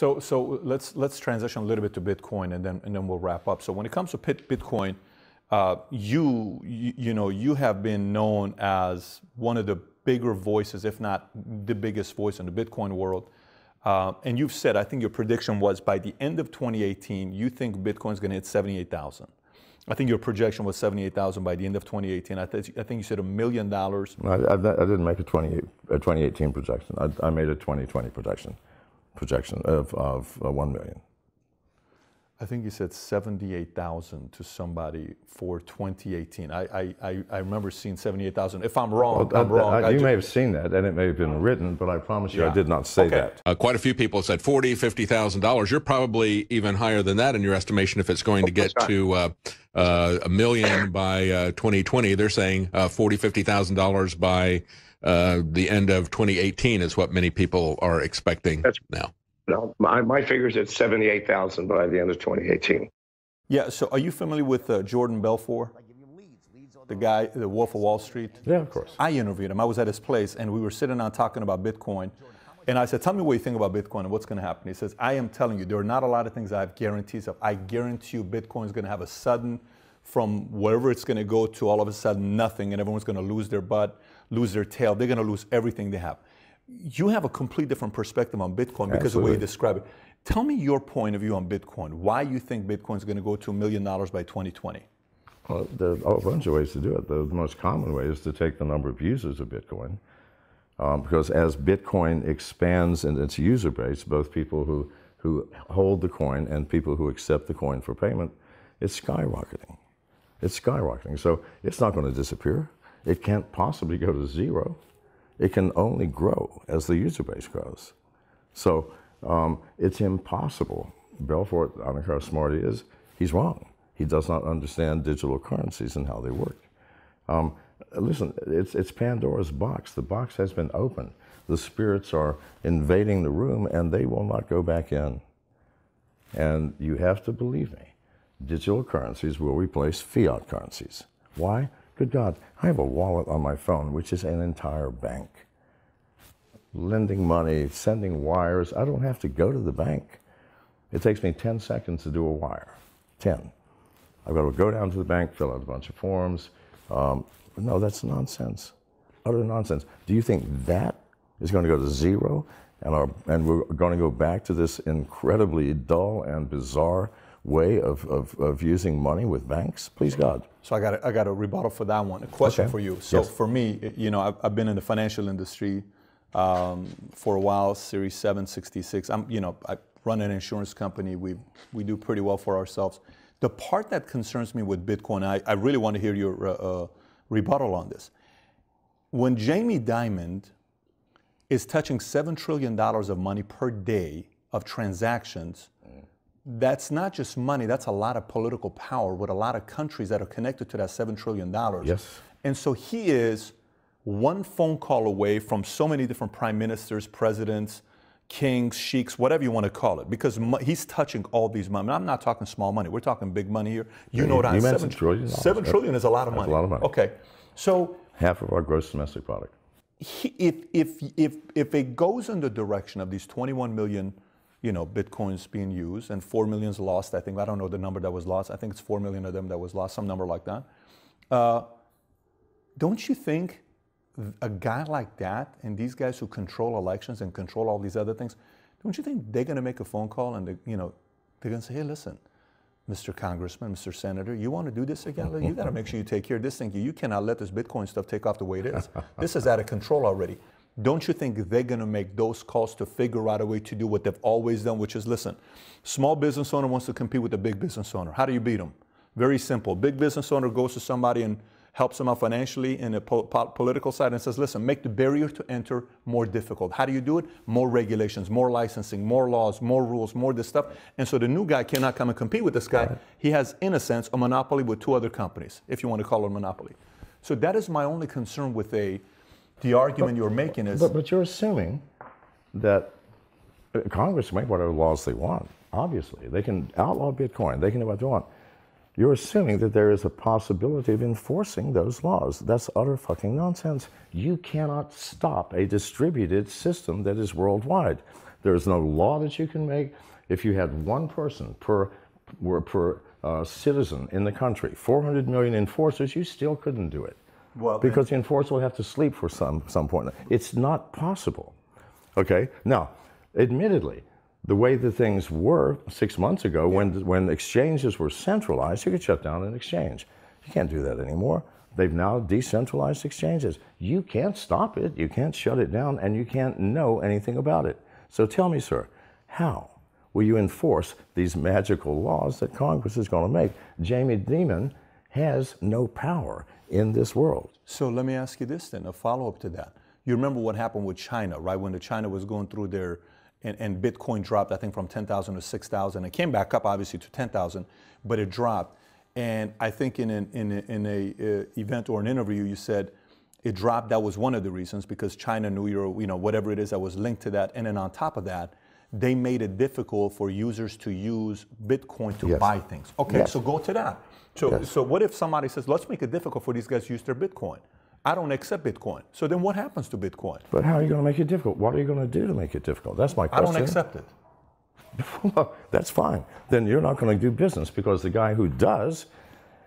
So let's transition a little bit to Bitcoin, and then we'll wrap up. So when it comes to Bitcoin, you have been known as one of the bigger voices, if not the biggest voice in the Bitcoin world. And you've said, I think your prediction was by the end of 2018, you think Bitcoin's going to hit 78,000. I think your projection was 78,000 by the end of 2018. I think you said $1 million. I didn't make a 2018 projection. I made a 2020 projection of 1 million. I think you said 78,000 to somebody for 2018. I remember seeing 78,000. If I'm wrong, well, I'm wrong. You may have seen that, and it may have been written, but I promise you I did not say that. Quite a few people said $40,000, $50,000. You're probably even higher than that in your estimation if it's going to get to $1 million by 2020. They're saying $40,000, $50,000 by the end of 2018 is what many people are expecting now. No, my figure's at 78,000 by the end of 2018. Yeah, so are you familiar with Jordan Belfort? The guy, the Wolf of Wall Street? Yeah, of course. I interviewed him. I was at his place, and we were sitting down talking about Bitcoin. And I said, tell me what you think about Bitcoin and what's going to happen. He says, I am telling you, there are not a lot of things I have guarantees of. I guarantee you Bitcoin is going to have a sudden, from wherever it's going to go to all of a sudden nothing, and everyone's going to lose their butt, lose their tail. They're going to lose everything they have. You have a complete different perspective on Bitcoin because of the way you describe it. Tell me your point of view on Bitcoin. Why you think Bitcoin is going to go to $1 million by 2020? Well, there are a bunch of ways to do it. The most common way is to take the number of users of Bitcoin. Because as Bitcoin expands in its user base, both people who hold the coin and people who accept the coin for payment, it's skyrocketing. It's skyrocketing. So it's not going to disappear. It can't possibly go to zero. It can only grow as the user base grows. So it's impossible. Belfort, I don't know how smart he is, he's wrong. He does not understand digital currencies and how they work. Listen, it's Pandora's box. The box has been opened. The spirits are invading the room and they will not go back in. And you have to believe me, digital currencies will replace fiat currencies. Why? Good God, I have a wallet on my phone, which is an entire bank. Lending money, sending wires, I don't have to go to the bank. It takes me 10 seconds to do a wire, 10. I've got to go down to the bank, fill out a bunch of forms. No, that's nonsense, utter nonsense. Do you think that is going to go to zero and we're going to go back to this incredibly dull and bizarre way of using money with banks? Please God. So I got a rebuttal for that one. A question for you. So for me, I've been in the financial industry for a while. Series 766. I run an insurance company. We do pretty well for ourselves. The part that concerns me with Bitcoin, I really want to hear your rebuttal on this. When Jamie Dimon is touching $7 trillion of money per day of transactions, that's not just money, that's a lot of political power with a lot of countries that are connected to that $7 trillion. Yes. And so he is one phone call away from so many different prime ministers, presidents, kings, sheiks, whatever you want to call it, because he's touching all these money. I'm not talking small money, we're talking big money here. You know what I'm saying? $7 trillion. $7 trillion is a lot of money. That's a lot of money. Okay. So half of our gross domestic product. If it goes in the direction of these 21 million Bitcoins being used, and 4 million's lost, I think. I don't know the number that was lost. I think it's 4 million of them that was lost, some number like that. Don't you think a guy like that, and these guys who control elections and control all these other things, don't you think they're going to make a phone call and they're going to say, hey, listen, Mr. Congressman, Mr. Senator, you want to do this again? You got to make sure you take care of this thing. You cannot let this Bitcoin stuff take off the way it is. This is out of control already. Don't you think they're going to make those calls to figure out a way to do what they've always done, which is, listen, small business owner wants to compete with a big business owner. How do you beat them? Very simple. Big business owner goes to somebody and helps them out financially in the political side and says, listen, make the barrier to enter more difficult. How do you do it? More regulations, more licensing, more laws, more rules, more this stuff. And so the new guy cannot come and compete with this guy. Right. He has, in a sense, a monopoly with two other companies, if you want to call it a monopoly. So that is my only concern with the argument you're making is... But you're assuming that Congress can make whatever laws they want, obviously. They can outlaw Bitcoin. They can do what they want. You're assuming that there is a possibility of enforcing those laws. That's utter fucking nonsense. You cannot stop a distributed system that is worldwide. There is no law that you can make. If you had one person per citizen in the country, 400 million enforcers, you still couldn't do it. Well, because the enforcer will have to sleep for some point. It's not possible. Okay? Now, admittedly, the way the things were 6 months ago, when exchanges were centralized, you could shut down an exchange. You can't do that anymore. They've now decentralized exchanges. You can't stop it, you can't shut it down, and you can't know anything about it. So tell me, sir, how will you enforce these magical laws that Congress is going to make? Jamie Dimon has no power in this world. So let me ask you this then, a follow-up to that. You remember what happened with China, right? When China was going through their, and Bitcoin dropped, I think, from 10,000 to 6,000. It came back up, obviously, to 10,000, but it dropped. And I think in an event or an interview, you said it dropped. That was one of the reasons, because China knew whatever it is that was linked to that. And then on top of that, they made it difficult for users to use Bitcoin to buy things. Okay, so go to that. So what if somebody says, let's make it difficult for these guys to use their Bitcoin? I don't accept Bitcoin. So then what happens to Bitcoin? But how are you going to make it difficult? What are you going to do to make it difficult? That's my question. I don't accept it. Well, that's fine. Then you're not going to do business, because the guy who does,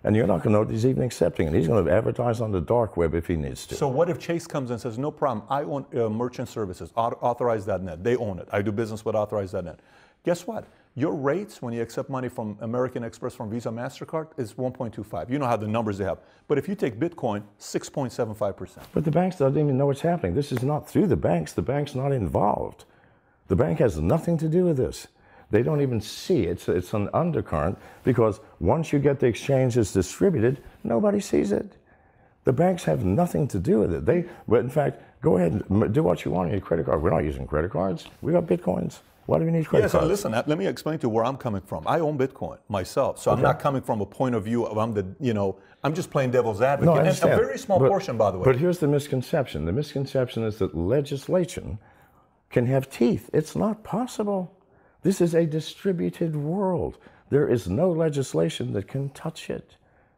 and you're not going to know what he's even accepting, and he's going to advertise on the dark web if he needs to. So what if Chase comes and says, no problem, I own merchant services, Authorize.net. They own it. I do business with Authorize.net. Guess what? Your rates when you accept money from American Express, from Visa, MasterCard, is 1.25. You know how the numbers they have. But if you take Bitcoin, 6.75%. But the banks don't even know what's happening. This is not through the banks. The bank's not involved. The bank has nothing to do with this. They don't even see it. It's an undercurrent, because once you get the exchanges distributed, nobody sees it. The banks have nothing to do with it. But in fact, go ahead and do what you want on your credit card. We're not using credit cards. We got Bitcoins. Why do we need credit cards? Listen, let me explain to you where I'm coming from. I own Bitcoin myself, so I'm not coming from a point of view of I'm just playing devil's advocate. No, I understand. And a very small portion, by the way. But here's the misconception. The misconception is that legislation can have teeth. It's not possible. This is a distributed world. There is no legislation that can touch it.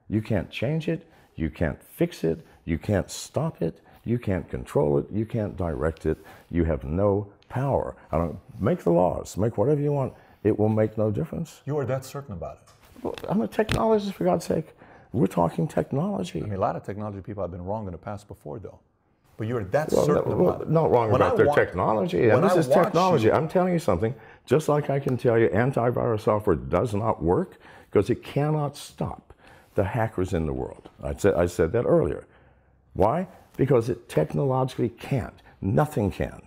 You can't change it. You can't fix it. You can't stop it. You can't control it. You can't direct it. You have no power. I don't make the laws. Make whatever you want. It will make no difference. You are that certain about it? Well, I'm a technologist, for God's sake. We're talking technology. I mean, a lot of technology people have been wrong in the past before, though. But you're that certain about it. Not wrong about their technology. And this is technology. I'm telling you something. Just like I can tell you antivirus software does not work, because it cannot stop the hackers in the world. I said that earlier. Why? Because it technologically can't. Nothing can.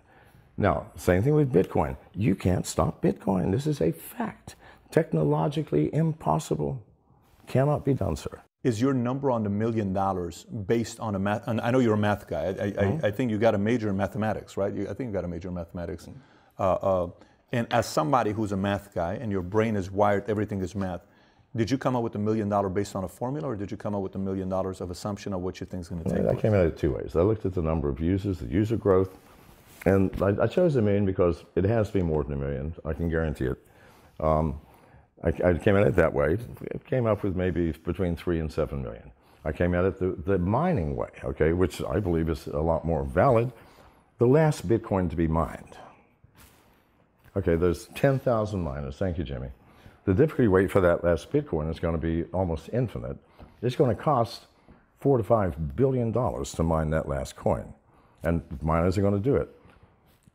Now, same thing with Bitcoin. You can't stop Bitcoin. This is a fact. Technologically impossible. Cannot be done, sir. Is your number on the $1 million based on a math? And I know you're a math guy. I think you got a major in mathematics, right? I think you got a major in mathematics. And as somebody who's a math guy, and your brain is wired, everything is math, did you come up with $1 million based on a formula, or did you come up with $1 million of assumption of what you think is going to take place? I came at it two ways. I looked at the number of users, the user growth, and I chose $1 million because it has to be more than $1 million. I can guarantee it. I came at it that way. It came up with maybe between 3 and 7 million. I came at it the mining way, okay, which I believe is a lot more valid. The last Bitcoin to be mined. Okay, there's 10,000 miners. Thank you, Jimmy. The difficulty rate for that last Bitcoin is going to be almost infinite. It's going to cost $4 to $5 billion to mine that last coin, and miners are going to do it.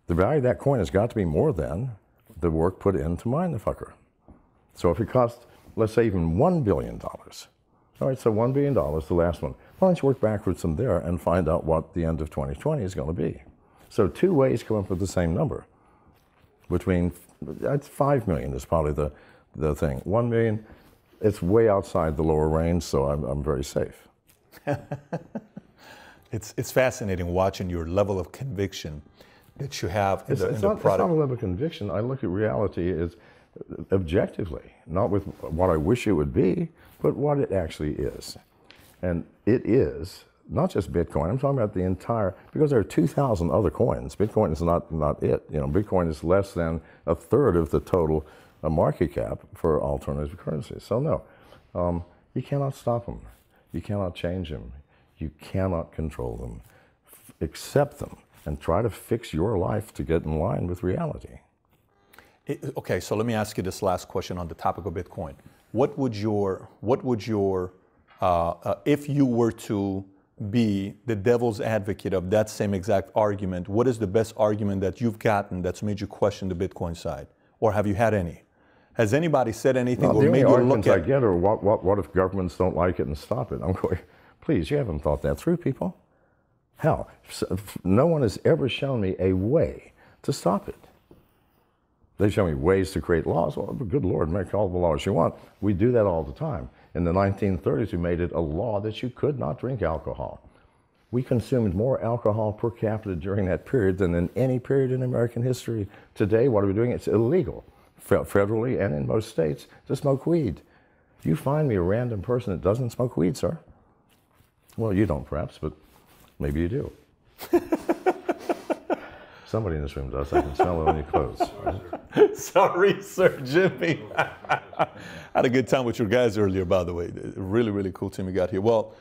The value of that coin has got to be more than the work put in to mine the fucker. So if it costs, let's say, even $1 billion, all right, so $1 billion, the last one. Why don't you work backwards from there and find out what the end of 2020 is going to be? So two ways come up with the same number. Between, that's 5 million is probably the thing. 1 million, it's way outside the lower range, so I'm very safe. It's fascinating watching your level of conviction that you have in the product. It's not a level of conviction. I look at reality as objectively, not with what I wish it would be, but what it actually is. And it is not just Bitcoin. I'm talking about the entire, because there are 2,000 other coins. Bitcoin is not it. You know, Bitcoin is less than a third of the total market cap for alternative currencies. So no, you cannot stop them. You cannot change them. You cannot control them. Accept them and try to fix your life to get in line with reality. Okay, so let me ask you this last question on the topic of Bitcoin. What would your if you were to be the devil's advocate of that same exact argument, what is the best argument that you've gotten that's made you question the Bitcoin side? Or have you had any? Has anybody said anything or made you look at? The only arguments I get are, what if governments don't like it and stop it? I'm going, please, you haven't thought that through, people. Hell, no one has ever shown me a way to stop it. They show me ways to create laws. Well, good Lord, make all the laws you want. We do that all the time. In the 1930s, we made it a law that you could not drink alcohol. We consumed more alcohol per capita during that period than in any period in American history. Today, what are we doing? It's illegal, federally and in most states, to smoke weed. You find me a random person that doesn't smoke weed, sir? Well, you don't perhaps, but maybe you do. Somebody in this room does. I can smell it on your clothes. Right? Sorry, Sir Jimmy. I had a good time with your guys earlier, by the way. Really, really cool team you got here. Well,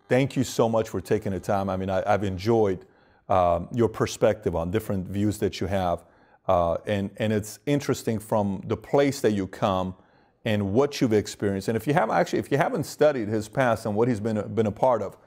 thank you so much for taking the time. I mean, I've enjoyed your perspective on different views that you have. And it's interesting from the place that you come and what you've experienced. And if you haven't studied his past and what he's been a part of,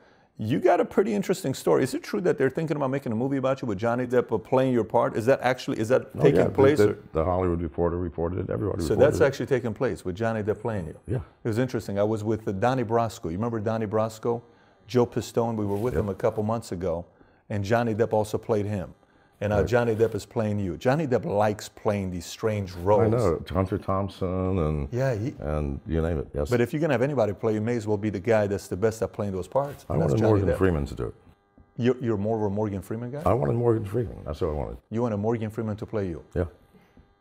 you got a pretty interesting story. Is it true that they're thinking about making a movie about you with Johnny Depp playing your part? Is that taking place? The Hollywood Reporter reported it. Everybody reported it. So that's actually taking place with Johnny Depp playing you? Yeah. It was interesting. I was with Donnie Brasco. You remember Donnie Brasco? Joe Pistone. We were with him a couple months ago. And Johnny Depp also played him. And now Johnny Depp is playing you. Johnny Depp likes playing these strange roles. I know. Hunter Thompson and and you name it. Yes. But if you're going to have anybody play, you may as well be the guy that's the best at playing those parts. I wanted Morgan Freeman to do it. You're more of a Morgan Freeman guy? I wanted Morgan Freeman. That's what I wanted. You wanted Morgan Freeman to play you? Yeah.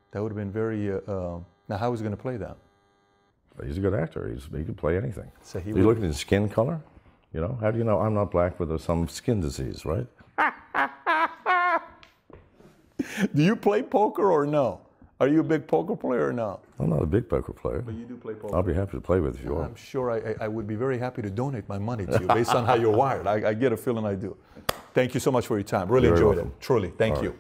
That would have been very... now, how was he going to play that? He's a good actor. He could play anything. So you look at his skin color? You know, how do you know I'm not black with some skin disease, right? Do you play poker or no? Are you a big poker player or no? I'm not a big poker player. But you do play poker. I'll be happy to play with you. I'm sure I would be very happy to donate my money to you based on how you're wired. I get a feeling I do. Thank you so much for your time. Really enjoyed it. Truly. Thank you.